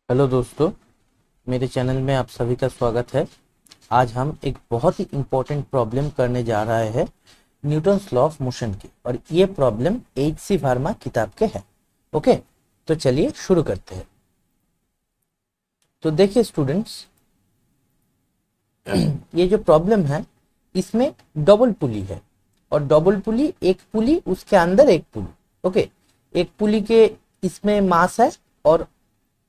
Hello दोस्तों, मेरे channel में आप सभी का स्वागत है। आज हम एक बहुत ही इम्पोर्टेंट प्रॉब्लम करने जा रहे हैं न्यूटन्स लॉ ऑफ मोशन की, और ये प्रॉब्लम एच.सी. वर्मा किताब के है। ओके, तो चलिए शुरू करते हैं। तो देखिए स्टूडेंट्स, ये जो प्रॉब्लम है इसमें डबल पुली है, और डबल पुली, एक पुली उसके अंदर एक पुली। ओके, एक पुली के इसमें मास है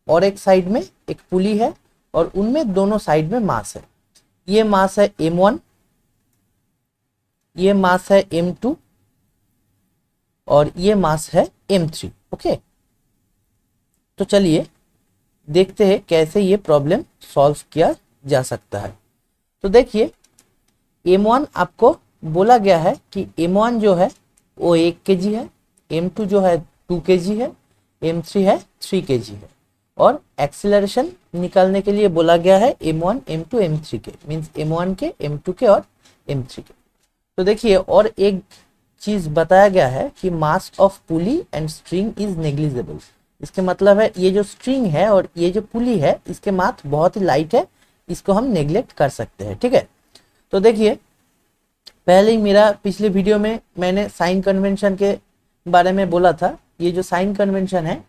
और एक साइड में एक पुली है, और उनमें दोनों साइड में मास है। ये मास है m1, ये मास है m2, और ये मास है m3। ओके, तो चलिए देखते हैं कैसे ये प्रॉब्लम सॉल्व किया जा सकता है। तो देखिए, m1 आपको बोला गया है कि m1 जो है वो 1 kg है, m2 जो है 2 kg है, m3 है 3 kg है, और एक्सीलरेशन निकालने के लिए बोला गया है m1, m2, m3 के, मींस m1 के, m2 के और m3 के। तो देखिए, और एक चीज बताया गया है कि मास of pulley and string is negligible. इसके मतलब है ये जो स्ट्रिंग है और ये जो पुली है इसके मास बहुत ही लाइट है, इसको हम नेग्लेक्ट कर सकते हैं। ठीक है, तो देखिए, पहले ही मेरा पिछले वीडियो में मैंने साइन कन्वेंशन के बारे में बोला था। ये जो साइन कन्वेंशन है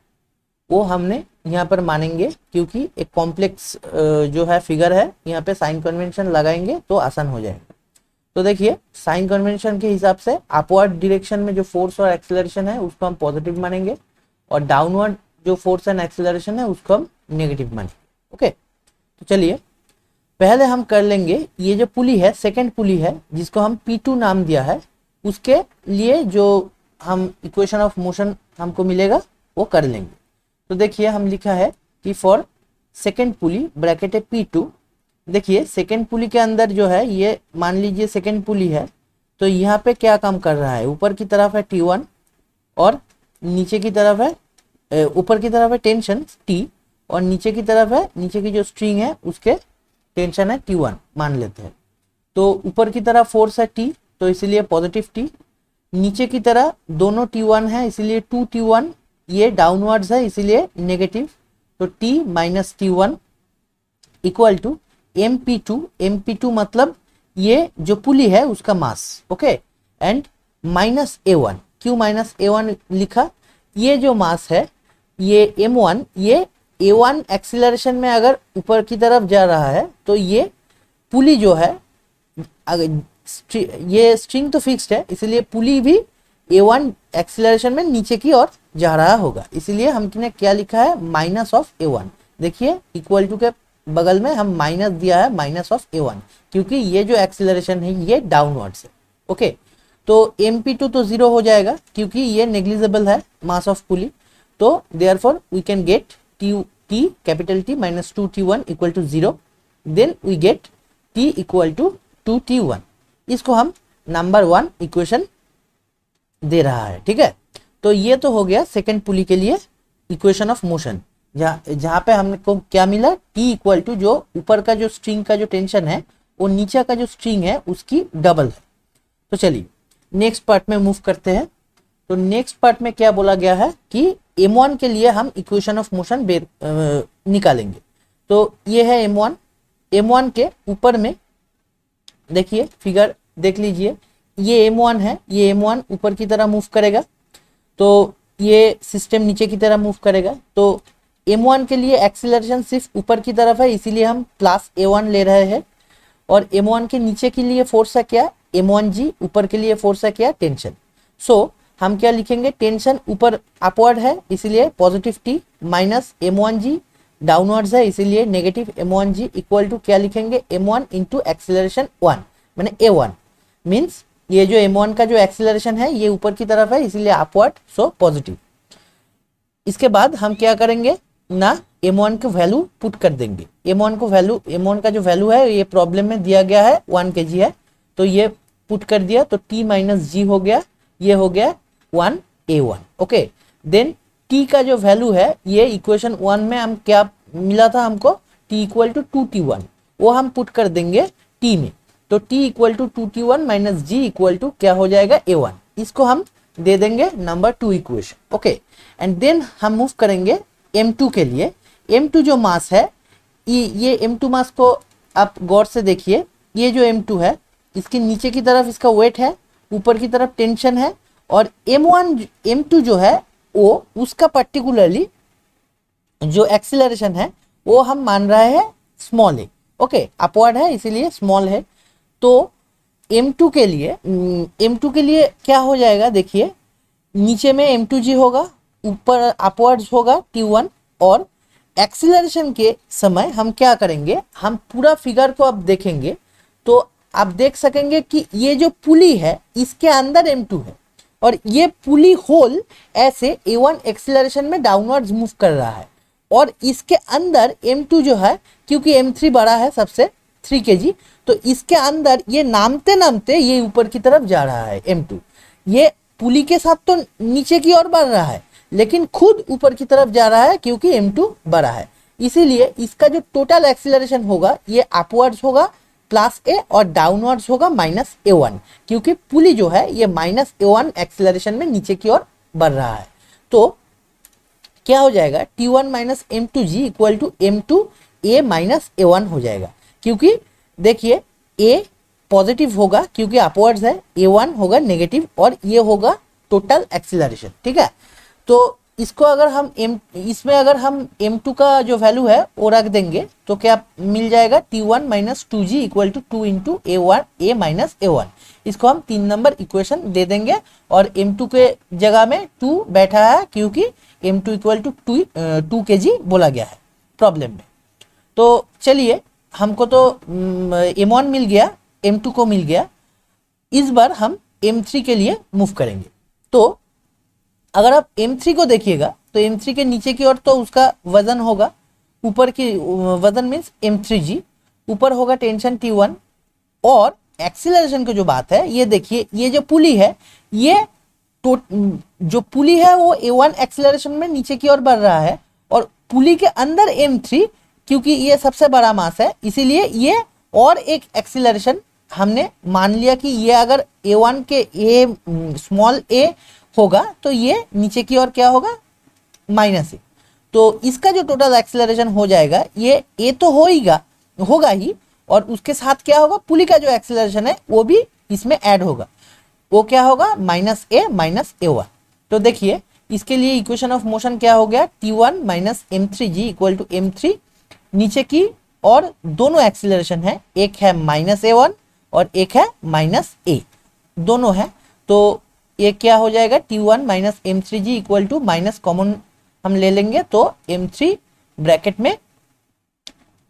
वो हमने यहाँ पर मानेंगे, क्योंकि एक कॉम्प्लेक्स जो है फिगर है, यहाँ पे साइन कन्वेंशन लगाएंगे तो आसान हो जाएगा। तो देखिए, साइन कन्वेंशन के हिसाब से अपवर्ड डायरेक्शन में जो फोर्स और एक्सेलरेशन है उसको हम पॉजिटिव मानेंगे, और डाउनवर्ड जो फोर्स एंड एक्सेलरेशन है उसको हम नेगेटिव मानेंगे। ओके, तो चलिए पहले हम कर लेंगे, ये जो पुली है, सेकेंड पुली है जिसको हम P2 नाम दिया है, उसके लिए जो हम इक्वेशन ऑफ मोशन हमको मिलेगा वो कर लेंगे। तो देखिए, हम लिखा है कि फॉर सेकेंड पुली ब्रैकेट है P2। देखिए, सेकेंड पुली के अंदर जो है, ये मान लीजिए सेकेंड पुली है, तो यहाँ पे क्या काम कर रहा है, ऊपर की तरफ है T1 और नीचे की तरफ है, ऊपर की तरफ है टेंशन T और नीचे की तरफ है, नीचे की जो स्ट्रिंग है उसके टेंशन है T1 मान लेते हैं। तो ऊपर की तरफ फोर्स है T, तो इसीलिए पॉजिटिव T, नीचे की तरह दोनों T1 है इसीलिए 2T1, ये डाउनवर्ड्स है इसीलिए नेगेटिव, तो T minus T1 equal to MP2। MP2 मतलब ये जो पुली है उसका मास। Okay, and minus A1। क्यों माइनस A1 लिखा, ये जो मास है ये M1, ये A1 एक्सीलरेशन में अगर ऊपर की तरफ जा रहा है तो ये पुली जो है, ये स्ट्रिंग तो फिक्स्ड है इसीलिए पुली भी A1 एक्सीलरेशन में नीचे की ओर जा रहा होगा, इसीलिए हमने क्या लिखा है, माइनस ऑफ A1। देखिए, इक्वल टू के बगल में हम माइनस दिया है, माइनस ऑफ A1, क्योंकि ये जो एक्सीलरेशन है ये डाउनवर्ड्स है। ओके, तो MP2 तो 0 हो जाएगा क्योंकि ये नेग्लिजिबल है मास ऑफ पुली, तो therefore we can get T capital T minus 2T1 equal to 0, then we get T equal to 2T1। इसको हम नंबर 1 इक्वेशन दे रहा है। ठीक है, तो ये तो हो गया सेकेंड पुली के लिए इक्वेशन ऑफ मोशन, जहाँ पे हमको क्या मिला, T इक्वल टू जो ऊपर का जो स्ट्रिंग का जो टेंशन है वो नीचे का जो स्ट्रिंग है उसकी डबल है। तो चलिए नेक्स्ट पार्ट में मूव करते हैं। तो नेक्स्ट पार्ट में क्या बोला गया है कि M1 के लिए हम इक्वेशन ऑफ मोशन निकालेंगे। तो ये है M1। M1 के ऊपर में देखिए, फिगर देख लीजिए, ये M1 है, ये M1 ऊपर की तरह मूव करेगा तो ये सिस्टम नीचे की तरह मूव करेगा। तो M1 के लिए एक्सीलरेशन सिर्फ ऊपर की तरफ है इसीलिए हम प्लस A1 ले रहे हैं, और M1 के नीचे के लिए फोर्स है क्या, M1G, ऊपर के लिए फोर्स है क्या, टेंशन। सो हम क्या लिखेंगे, टेंशन ऊपर अपवर्ड है इसीलिए positive T minus M1G downwards है इसीलिए नेगेटिव M1G इक्वल टू क्या लिखेंगे, M1 इंटू एक्सीलरेशन 1 मैंने A1, मीन्स ये जो M1 का जो एक्सीलरेशन है ये ऊपर की तरफ है इसीलिए अपवर्ड, सो पॉजिटिव। इसके बाद हम क्या करेंगे ना, M1 को वैल्यू पुट कर देंगे। M1 का जो वैल्यू है ये प्रॉब्लम में दिया गया है 1 kg है, तो ये पुट कर दिया तो T माइनस G हो गया, ये हो गया 1A1। ओके, देन T का जो वैल्यू है ये इक्वेशन 1 में हम क्या मिला था हमको, T इक्वल टू 2T1, वो हम पुट कर देंगे T में, तो T equal to 2T1 minus G equal to क्या हो जाएगा, A1। इसको हम दे देंगे number 2 equation. Okay, and then हम मूव करेंगे M2 के लिए। M2 जो मास है, ये M2 मास को आप गौर से देखिए, ये जो M2 है इसके नीचे की तरफ इसका वेट है, ऊपर की तरफ टेंशन है, और M2 जो है वो उसका पर्टिकुलरली जो एक्सीलरेशन है वो हम मान रहे हैं स्मॉल है, ओके, अपवर्ड है इसीलिए स्मॉल है। तो M2 के लिए क्या हो जाएगा, देखिए नीचे में M2G होगा, ऊपर अपवर्ड्स होगा T1, और एक्सीलरेशन के समय हम क्या करेंगे, हम पूरा फिगर को अब देखेंगे तो आप देख सकेंगे कि ये जो पुली है इसके अंदर M2 है, और ये पुली होल ऐसे A1 एक्सीलरेशन में डाउनवर्ड्स मूव कर रहा है, और इसके अंदर M2 जो है, क्योंकि M3 बड़ा है सबसे 3 kg, तो इसके अंदर ये नामते नामते ये ऊपर की तरफ जा रहा है M2। ये पुली के साथ तो नीचे की ओर बढ़ रहा है, लेकिन खुद ऊपर की तरफ जा रहा है क्योंकि M2 बड़ा है, इसीलिए इसका जो टोटल एक्सीलरेशन होगा ये अपवर्ड्स होगा +A और डाउनवर्ड्स होगा -A1, क्योंकि पुली जो है ये -A1 एक्सीलरेशन में नीचे की ओर बढ़ रहा है। तो क्या हो जाएगा, T1 - M2G equal to M2A - A1 हो जाएगा, क्योंकि देखिए A पॉजिटिव होगा क्योंकि अपवर्ड्स है, A1 होगा नेगेटिव, और ये होगा टोटल एक्सीलरेशन, ठीक है। तो इसको अगर हम इसमें अगर हम M2 का जो वैल्यू है वो रख देंगे तो क्या मिल जाएगा, T1 - 2G equal to 2 × A - A1। इसको हम 3 नंबर इक्वेशन दे देंगे, और M2 के जगह में 2 बैठा है क्योंकि M2 इक्वल टू 2 kg बोला गया है प्रॉब्लम में। तो चलिए, हमको तो M1 मिल गया, M2 को मिल गया, इस बार हम M3 के लिए मूव करेंगे। तो अगर आप M3 को देखिएगा तो M3 के नीचे की ओर तो उसका वजन होगा, ऊपर की वजन मीन्स M3G, ऊपर होगा टेंशन T1, और एक्सीलरेशन की जो बात है, ये देखिए ये जो पुली है, ये जो पुली है वो A1 एक्सीलरेशन में नीचे की ओर बढ़ रहा है, और पुली के अंदर M3, क्योंकि ये सबसे बड़ा मास है इसीलिए ये और एक एक्सीलरेशन हमने मान लिया कि ये अगर A1 के स्मॉल a होगा तो ये नीचे की ओर क्या होगा, -A। तो इसका जो टोटल एक्सीलरेशन हो जाएगा ये A तो होगा ही, और उसके साथ क्या होगा, पुली का जो एक्सीलरेशन है वो भी इसमें ऐड होगा, वो क्या होगा, -A - A1। तो देखिए इसके लिए इक्वेशन ऑफ मोशन क्या हो गया, T1 - M3G equal to M3, नीचे की और दोनों एक्सीलरेशन है, एक है -A1 और एक है -A, दोनों है। तो ये क्या हो जाएगा, T1 - M3G equal to minus common हम ले लेंगे तो M3 ब्रैकेट में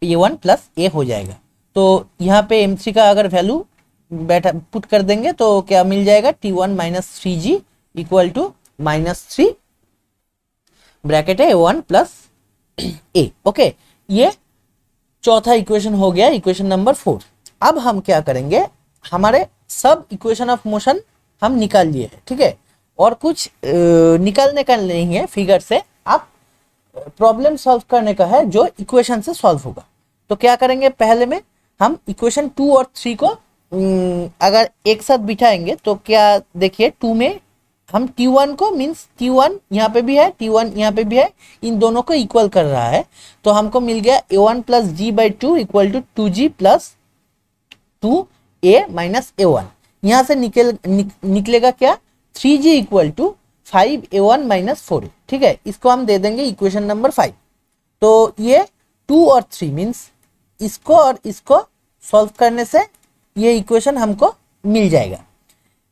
A1 + A हो जाएगा। तो यहाँ पे M3 का अगर वैल्यू पुट कर देंगे तो क्या मिल जाएगा, T1 - 3G equal to -3 bracket है A1 + A, ओके। ये चौथा इक्वेशन हो गया, इक्वेशन नंबर 4। अब हम क्या करेंगे, हमारे सब इक्वेशन ऑफ मोशन हम निकाल लिए हैं, ठीक है, और कुछ निकालने का नहीं है फिगर से, आप प्रॉब्लम सॉल्व करने का है जो इक्वेशन से सॉल्व होगा। तो क्या करेंगे, पहले में हम इक्वेशन 2 और 3 को अगर एक साथ बिठाएंगे तो क्या देखिए, 2 में हम T1 को मीन्स T1 यहाँ पे भी है, T1 यहाँ पे भी है, इन दोनों को इक्वल कर रहा है, तो हमको मिल गया A1 + G/2 equal to 2G + 2A - A1। यहाँ से निकलेगा क्या, 3G equal to 5A1 - 4A, ठीक है। इसको हम दे देंगे इक्वेशन नंबर 5। तो ये 2 और 3 मीन्स इसको और इसको सॉल्व करने से ये इक्वेशन हमको मिल जाएगा।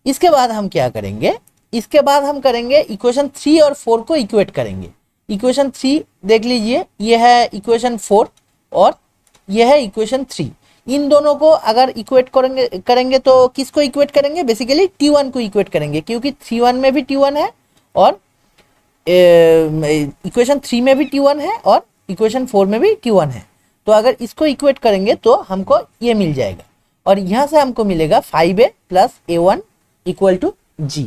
इसके बाद हम क्या करेंगे, इसके बाद हम करेंगे इक्वेशन 3 और 4 को इक्वेट करेंगे। इक्वेशन 3 देख लीजिए, ये है इक्वेशन 4 और ये है इक्वेशन 3। इन दोनों को अगर इक्वेट करेंगे तो किसको इक्वेट करेंगे, बेसिकली T1 को इक्वेट करेंगे, क्योंकि T1 में भी T1 है और इक्वेशन 3 में भी T1 है और इक्वेशन 4 में भी T1 है। तो अगर इसको इक्वेट करेंगे तो हमको ये मिल जाएगा, और यहाँ से हमको मिलेगा 5A + A1 equal to G।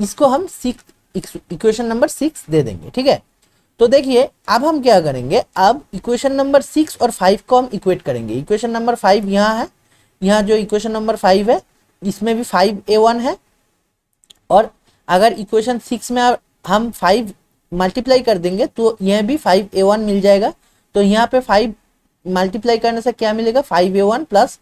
इसको हम इक्वेशन नंबर 6 दे देंगे, ठीक है। तो देखिए अब हम क्या करेंगे, अब इक्वेशन नंबर 6 और 5 को हम इक्वेट करेंगे। इक्वेशन नंबर 5 यहाँ है, यहाँ जो इक्वेशन नंबर 5 है इसमें भी 5A1 है, और अगर इक्वेशन 6 में हम 5 मल्टीप्लाई कर देंगे तो यह भी 5A1 मिल जाएगा। तो यहाँ पे 5 मल्टीप्लाई करने से क्या मिलेगा, 5a1 plus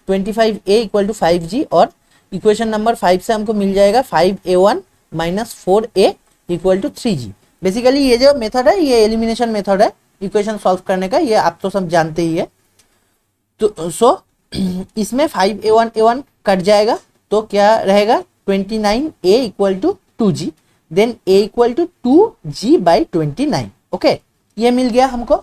25a equal to 5g, और इक्वेशन नंबर 5 से हमको मिल जाएगा 5a1 minus 4a equal to 3g। Basically ये जो मेथड है ये एलिमिनेशन मेथड है इक्वेशन सॉल्व करने का, ये आप तो सब जानते ही है। तो इसमें 5a1 कट जाएगा तो क्या रहेगा, 29a equal to 2g, then a equal to 2g by 29। Okay, ये मिल गया हमको।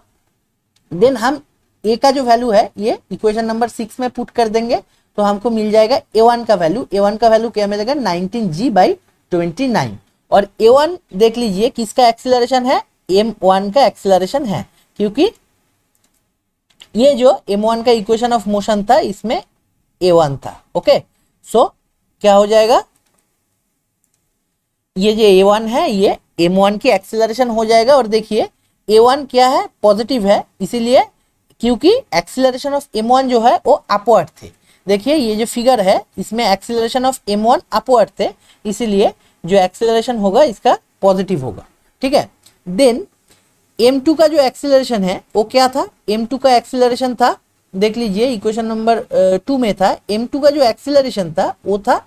देन हम a का जो वैल्यू है ये इक्वेशन नंबर 6 में पुट कर देंगे तो हमको मिल जाएगा a1 का वैल्यू। a1 का वैल्यू क्या मिलेगा, 19g बाई 29। और a1 देख लीजिए किसका एक्सीलरेशन है, m1 का एक्सीलरेशन है, क्योंकि ये जो m1 का इक्वेशन ऑफ मोशन था इसमें a1 था। ओके, सो क्या हो जाएगा, ये जो a1 है ये m1 की एक्सीलरेशन हो जाएगा। और देखिए a1 क्या है, पॉजिटिव है, इसीलिए क्योंकि एक्सीलरेशन ऑफ m1 जो है वो अपवर्ड थे। देखिए ये जो फिगर है इसमें एक्सीलरेशन ऑफ m1 अपवर्ड थे, इसीलिए जो एक्सीलरेशन होगा इसका पॉजिटिव होगा। ठीक है, देन m2 का जो एक्सीलरेशन है वो क्या था, m2 का एक्सीलरेशन था, देख लीजिए इक्वेशन नंबर 2 में था, m2 का जो एक्सीलरेशन था वो था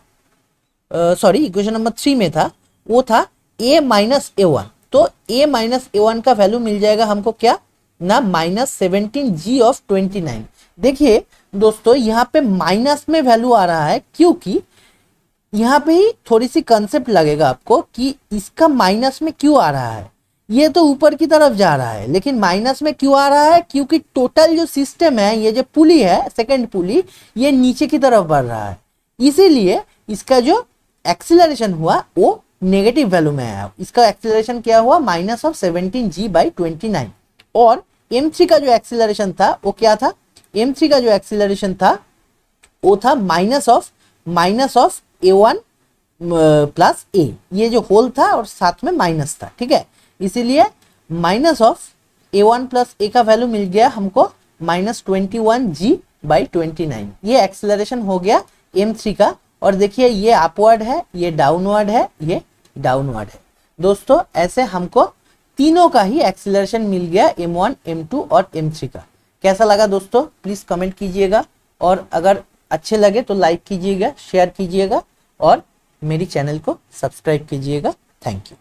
सॉरी इक्वेशन नंबर 3 में था, वो था a माइनस a1। तो a माइनस a1 का वैल्यू मिल जाएगा हमको क्या ना, माइनस 17g ऑफ 29। देखिए दोस्तों यहाँ पे माइनस में वैल्यू आ रहा है, क्योंकि यहाँ पे ही थोड़ी सी कंसेप्ट लगेगा आपको कि इसका माइनस में क्यों आ रहा है। ये तो ऊपर की तरफ जा रहा है लेकिन माइनस में क्यों आ रहा है, क्योंकि टोटल जो सिस्टम है, ये जो पुली है सेकंड पुली, ये नीचे की तरफ बढ़ रहा है, इसीलिए इसका जो एक्सीलरेशन हुआ वो नेगेटिव वैल्यू में आया। इसका एक्सीलरेशन क्या हुआ, माइनस ऑफ 17g बाई 29। और m3 का जो एक्सीलरेशन था वो क्या था, m3 का जो एक्सीलरेशन था वो था minus of a1 plus a, ये जो होल था और साथ में माइनस था। ठीक है, इसीलिए minus of a1 plus a का वैल्यू मिल गया हमको माइनस 21g बाई 29। ये एक्सीलरेशन हो गया m3 का। और देखिए ये अपवर्ड है, ये डाउनवर्ड है, ये डाउनवर्ड है। दोस्तों ऐसे हमको तीनों का ही एक्सीलरेशन मिल गया, m1, m2 और m3 का। कैसा लगा दोस्तों प्लीज कमेंट कीजिएगा, और अगर अच्छे लगे तो लाइक कीजिएगा, शेयर कीजिएगा और मेरी चैनल को सब्सक्राइब कीजिएगा। Thank you.